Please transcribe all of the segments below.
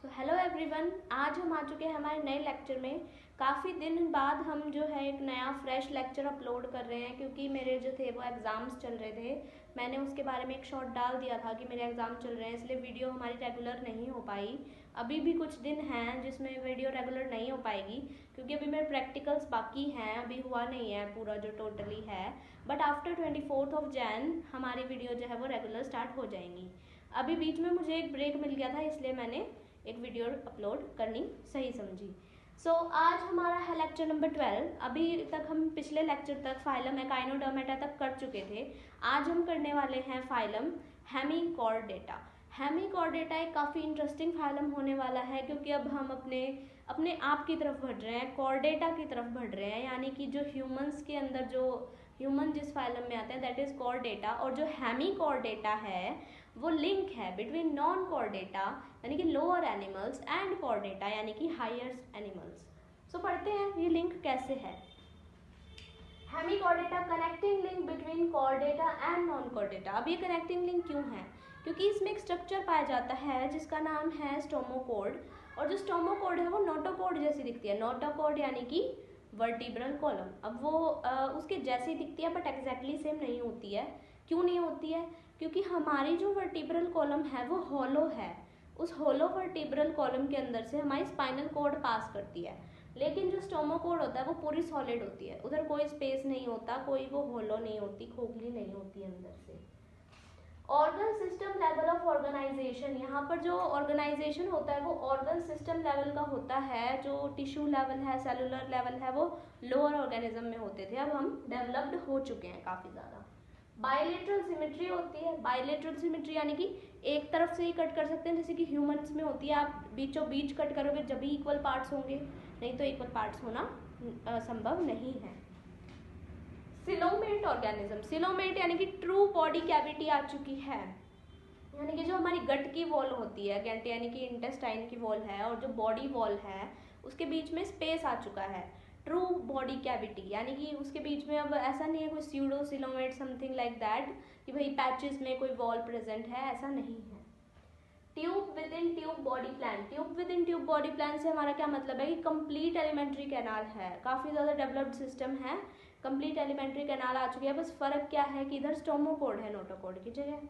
So hello everyone, आज हम आ चुके हैं हमारे नए लेक्चर में। काफ़ी दिन बाद हम जो है एक नया फ्रेश लेक्चर अपलोड कर रहे हैं, क्योंकि मेरे जो थे वो एग्ज़ाम्स चल रहे थे। मैंने उसके बारे में एक शॉर्ट डाल दिया था कि मेरे एग्ज़ाम चल रहे हैं, इसलिए वीडियो हमारी रेगुलर नहीं हो पाई। अभी भी कुछ दिन हैं जिसमें वीडियो रेगुलर नहीं हो पाएगी, क्योंकि अभी मेरे प्रैक्टिकल्स बाकी हैं, अभी हुआ नहीं है पूरा जो टोटली है। बट आफ्टर 24 जैन हमारी वीडियो जो है वो रेगुलर स्टार्ट हो जाएंगी। अभी बीच में मुझे एक ब्रेक मिल गया था, इसलिए मैंने एक वीडियो अपलोड करनी सही समझी। आज हमारा है लेक्चर नंबर 12। अभी तक हम पिछले लेक्चर तक फाइलम एकाइनोडर्मेटा तक कर चुके थे। आज हम करने वाले हैं फाइलम हेमिकॉर्डेटा। हेमिकॉर्डेटा एक काफ़ी इंटरेस्टिंग फाइलम होने वाला है, क्योंकि अब हम अपने अपने आप की तरफ बढ़ रहे हैं, कॉर्डेटा की तरफ बढ़ रहे हैं। यानी कि जो ह्यूमंस के अंदर जो ह्यूमन जिस फाइलम में आते हैं दैट इज कॉर्डेटा, और जो हेमिकॉर्डेटा है वो लिंक है बिटवीन नॉन कॉर्डेटा यानी कि लोअर एनिमल्स एंड कॉर्डेटा यानी कि हायर एनिमल्स। पढ़ते हैं ये लिंक कैसे है। Hemichordata connecting link between Chordata and non Chordata. अब ये कनेक्टिंग लिंक क्यों है? क्योंकि इसमें एक स्ट्रक्चर पाया जाता है जिसका नाम है स्टोमोकोड, और जो स्टोमोकोड है वो नोटोकोड जैसी दिखती है। नोटोकोड यानी कि वर्टिब्रल कॉलम। अब वो उसके जैसी दिखती है बट एग्जैक्टली सेम नहीं होती है। क्यों नहीं होती है? क्योंकि हमारी जो वर्टिब्रल कॉलम है वो हॉलो है। उस हॉलो वर्टिब्रल कॉलम के अंदर से हमारी स्पाइनल कॉर्ड पास करती है, लेकिन जो स्टोमोकोड होता है वो पूरी सॉलिड होती है, उधर कोई स्पेस नहीं होता, कोई वो हॉलो नहीं होती, खोखली नहीं होती अंदर से। Organ system level of organisation, यहाँ पर जो ऑर्गेनाइजेशन होता है वो ऑर्गन सिस्टम लेवल का होता है। जो टिश्यू लेवल है, सेलुलर लेवल है, वो लोअर ऑर्गेनिज्म में होते थे, अब हम डेवलप्ड हो चुके हैं काफ़ी ज़्यादा। बायलेटरल सिमेट्री होती है। बायलेटरल सिमेट्री यानी कि एक तरफ से ही कट कर सकते हैं, जैसे कि ह्यूमंस में होती है। आप बीचों बीच कट करोगे जब भी इक्वल पार्ट्स होंगे, नहीं तो इक्वल पार्ट्स होना संभव नहीं है। सिलोमेट ऑर्गेनिज्म, सिलोमेट यानी कि ट्रू बॉडी कैविटी आ चुकी है, यानी कि जो हमारी गट की वॉल होती है, गट यानी कि इंटेस्टाइन की वॉल है, और जो बॉडी वॉल है उसके बीच में स्पेस आ चुका है। ट्रू बॉडी कैविटी यानी कि उसके बीच में अब ऐसा नहीं है कोई pseudo coelomate something like that कि भाई पैचेस में कोई वॉल प्रेजेंट है, ऐसा नहीं है। Tube with in tube body plan. Tube with in tube body plan से हमारा क्या मतलब है कि कंप्लीट एलिमेंट्री कैनाल है, काफ़ी ज़्यादा डेवलप्ड सिस्टम है, कंप्लीट एलिमेंट्री कैनाल आ चुकी है। बस फर्क क्या है कि इधर स्टोमोकोड है नोटोकोड की जगह।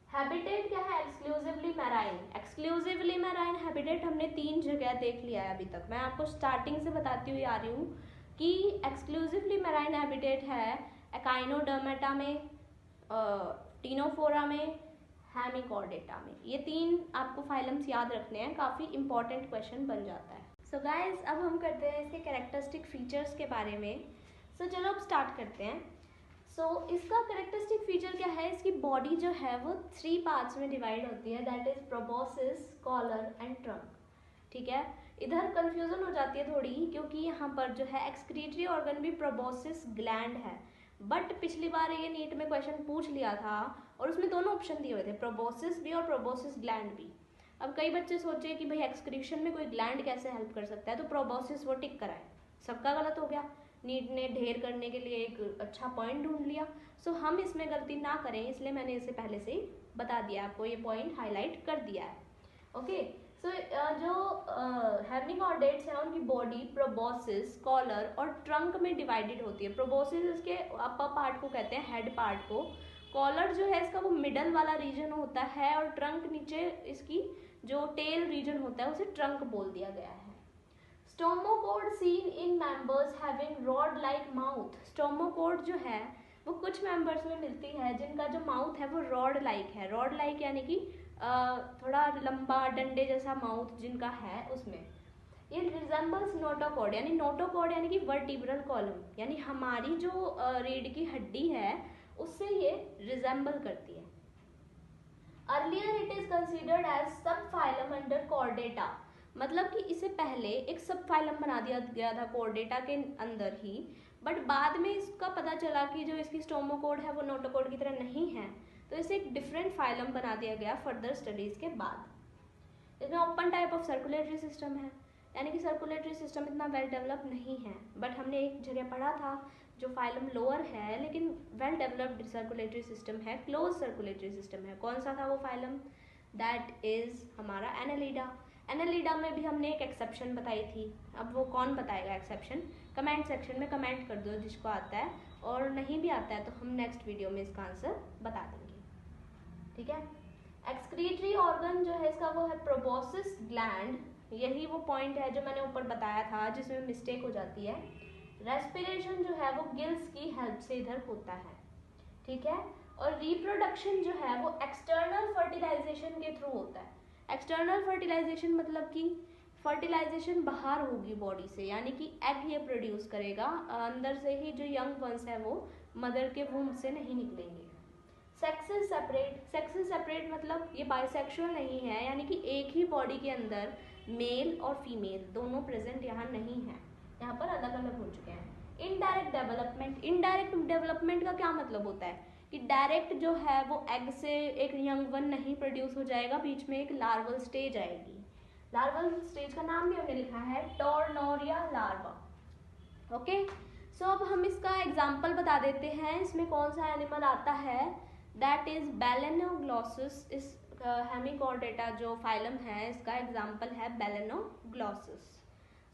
हैबिटेट क्या है? Exclusively marine. Exclusively marine habitat हमने 3 जगह देख लिया है अभी तक। मैं आपको स्टार्टिंग से बताती हुई आ रही हूँ कि एक्सक्लूसिवली मैराइन हैबिटेट है एकाइनोडर्मेटा में, टीनोफोरा में, हेमिकॉर्डेटा में। ये 3 आपको फाइलम्स याद रखने हैं, काफ़ी इंपॉर्टेंट क्वेश्चन बन जाता है। सो गाइज, अब हम करते हैं इसके कैरेक्टरिस्टिक फीचर्स के बारे में। चलो अब स्टार्ट करते हैं। इसका कैरेक्टरिस्टिक फीचर क्या है? इसकी बॉडी जो है वो 3 पार्ट्स में डिवाइड होती है, that is proboscis, collar and trunk. ठीक है, इधर कंफ्यूजन हो जाती है थोड़ी, क्योंकि यहाँ पर जो है एक्सक्रीटरी ऑर्गन भी प्रोबोसिस ग्लैंड है, बट पिछली बार ये नीट में क्वेश्चन पूछ लिया था और उसमें दोनों ऑप्शन दिए हुए थे, प्रोबोसिस भी और प्रोबोसिस ग्लैंड भी। अब कई बच्चे सोचे कि भाई एक्सक्रीशन में कोई ग्लैंड कैसे हेल्प कर सकता है, तो प्रोबोसिस वो टिक कराए। सबका गलत हो गया, नीट ने ढेर करने के लिए एक अच्छा पॉइंट ढूंढ लिया। हम इसमें गलती ना करें, इसलिए मैंने इसे पहले से ही बता दिया, आपको ये पॉइंट हाईलाइट कर दिया है। ओके, जो हेमिकॉर्डेट्स हैं उनकी बॉडी प्रोबोसिस, कॉलर और ट्रंक में डिवाइडेड होती है। प्रोबोसिस इसके अपर पार्ट को कहते हैं, हेड पार्ट को। कॉलर जो है इसका वो मिडल वाला रीजन होता है, और ट्रंक नीचे इसकी जो टेल रीजन होता है उसे ट्रंक बोल दिया गया है। Stomochord seen in members having rod like mouth. Stomochord जो है वो कुछ मेंबर्स में मिलती है जिनका जो माउथ है वो रॉड लाइक है। रॉड लाइक यानी कि थोड़ा लंबा डंडे जैसा माउथ जिनका है उसमें। ये रिजेंबल्स नोटोकोड, यानी नोटोकोड यानी कि वर्टिब्रल कॉलम, यानी हमारी जो रीढ़ की हड्डी है उससे ये रिजेंबल करती है। Earlier it is considered as subphylum under Chordata, मतलब कि इसे पहले एक सब फाइलम बना दिया गया था कॉर्डेटा के अंदर ही, बट बाद में इसका पता चला कि जो इसकी स्टोमोकोड है वो नोटोकोड की तरह नहीं है, तो इसे एक डिफरेंट फाइलम बना दिया गया फर्दर स्टडीज के बाद। इसमें open type of circulatory system है, यानी कि सर्कुलेटरी सिस्टम इतना वेल डेवलप नहीं है, बट हमने एक जगह पढ़ा था जो फाइलम लोअर है लेकिन वेल डेवलप्ड सर्कुलेटरी सिस्टम है, क्लोज सर्कुलेटरी सिस्टम है। कौन सा था वो फाइलम? दैट इज हमारा एनालिडा। एनालिडा में भी हमने एक एक्सेप्शन बताई थी। अब वो कौन बताएगा एक्सेप्शन, कमेंट सेक्शन में कमेंट कर दो जिसको आता है, और नहीं भी आता है तो हम नेक्स्ट वीडियो में इसका आंसर बता देंगे, ठीक है। एक्सक्रीटरी ऑर्गन जो है इसका वो है प्रोबोसिस ग्लैंड, यही वो पॉइंट है जो मैंने ऊपर बताया था जिसमें मिस्टेक हो जाती है। रेस्पिरेशन जो है वो गिल्स की हेल्प से इधर होता है, ठीक है। और रिप्रोडक्शन जो है वो एक्सटर्नल फर्टिलाइजेशन के थ्रू होता है। एक्सटर्नल फर्टिलाइजेशन मतलब कि फर्टिलाइजेशन बाहर होगी बॉडी से, यानी कि एग ये प्रोड्यूस करेगा, अंदर से ही जो यंग वंस है वो मदर के वूम्ब से नहीं निकलेंगे। सेक्सेस सेपरेट, सेक्सेस सेपरेट मतलब ये बाइसेक्सुअल नहीं है, यानी कि एक ही बॉडी के अंदर मेल और फीमेल दोनों प्रेजेंट यहाँ नहीं है, यहाँ पर अलग अलग हो चुके हैं। इनडायरेक्ट डेवलपमेंट, इनडायरेक्ट डेवलपमेंट का क्या मतलब होता है कि डायरेक्ट जो है वो एग से एक यंग वन नहीं प्रोड्यूस हो जाएगा, बीच में एक लार्वल स्टेज आएगी। लार्वल स्टेज का नाम भी हमने लिखा है टोर्नोरिया लार्वा, ओके। सो अब हम इसका एग्जाम्पल बता देते हैं, इसमें कौन सा एनिमल आता है, दैट इज बेलेनोग्लॉसिस। इस हेमिकॉर्डेटा जो फाइलम है इसका एग्जाम्पल है Balanoglossus.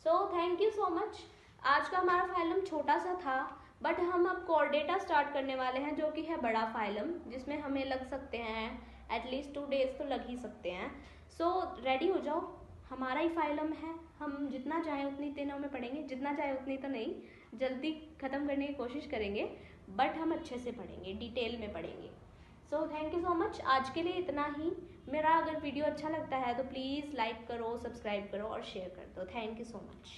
So thank you so much. आज का हमारा फाइलम छोटा सा था, बट हम अब कॉर्डेटा स्टार्ट करने वाले हैं जो कि है बड़ा फाइलम, जिसमें हमें लग सकते हैं एटलीस्ट 2 डेज तो लग ही सकते हैं। सो रेडी हो जाओ, हमारा ही फाइलम है, हम जितना चाहे उतनी दिनों में पढ़ेंगे, जितना चाहे उतनी तो नहीं, जल्दी ख़त्म करने की कोशिश करेंगे, बट हम अच्छे से पढ़ेंगे, डिटेल में पढ़ेंगे। सो थैंक यू सो मच, आज के लिए इतना ही। मेरा अगर वीडियो अच्छा लगता है तो प्लीज़ लाइक करो, सब्सक्राइब करो और शेयर कर दो। Thank you so much.